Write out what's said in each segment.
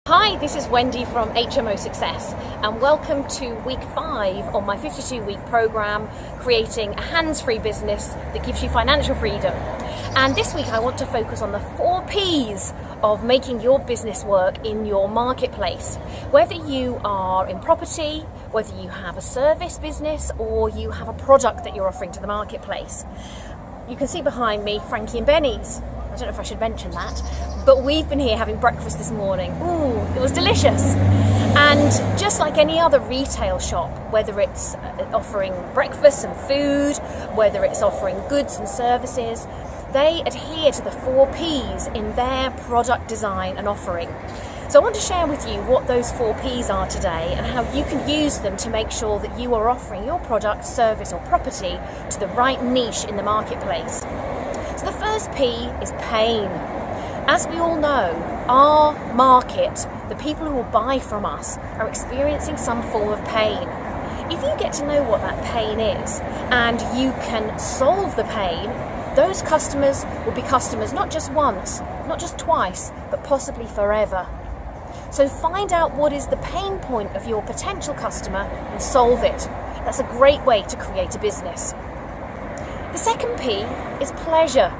Hi, this is Wendy from HMO Success and welcome to week 5 on my 52-week program, creating a hands-free business that gives you financial freedom. And this week I want to focus on the 4 P's of making your business work in your marketplace. Whether you are in property, whether you have a service business or you have a product that you're offering to the marketplace. You can see behind me Frankie and Benny's. I don't know if I should mention that, but we've been here having breakfast this morning. Ooh, it was delicious. And just like any other retail shop, whether it's offering breakfast and food, whether it's offering goods and services, they adhere to the 4 P's in their product design and offering. So I want to share with you what those 4 P's are today and how you can use them to make sure that you are offering your product, service or property to the right niche in the marketplace. So the first P is pain. As we all know, our market, the people who will buy from us, are experiencing some form of pain. If you get to know what that pain is and you can solve the pain, those customers will be customers not just once, not just twice, but possibly forever. So find out what is the pain point of your potential customer and solve it. That's a great way to create a business. The second P is pleasure.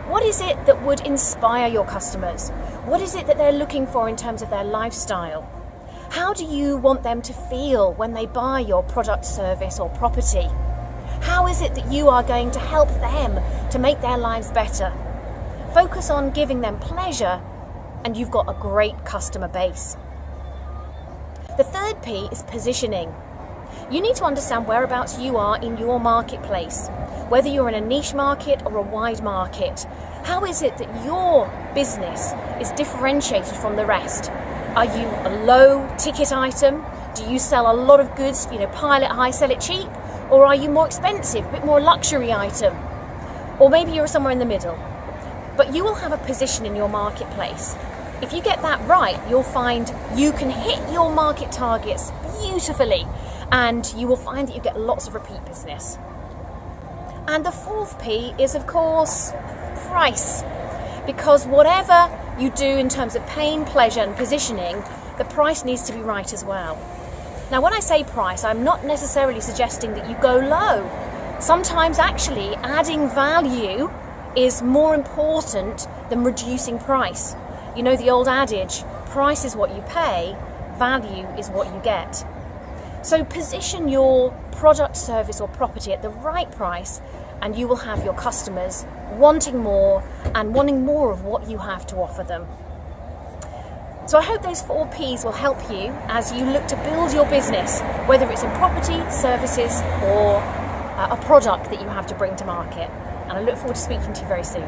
What is it that would inspire your customers? What is it that they're looking for in terms of their lifestyle? How do you want them to feel when they buy your product, service or property? How is it that you are going to help them to make their lives better? Focus on giving them pleasure and you've got a great customer base. The third P is positioning. You need to understand whereabouts you are in your marketplace, whether you're in a niche market or a wide market. How is it that your business is differentiated from the rest? Are you a low ticket item? Do you sell a lot of goods, pile it high, sell it cheap? Or are you more expensive, a bit more luxury item? Or maybe you're somewhere in the middle. But you will have a position in your marketplace. If you get that right, you'll find you can hit your market targets beautifully and you will find that you get lots of repeat business. And the 4th P is, of course, price. Because whatever you do in terms of pain, pleasure and positioning, the price needs to be right as well. Now, when I say price, I'm not necessarily suggesting that you go low. Sometimes actually adding value is more important than reducing price. You know the old adage, price is what you pay, value is what you get. So position your product, service or property at the right price and you will have your customers wanting more and wanting more of what you have to offer them. So I hope those 4 P's will help you as you look to build your business, whether it's in property, services or a product that you have to bring to market. And I look forward to speaking to you very soon.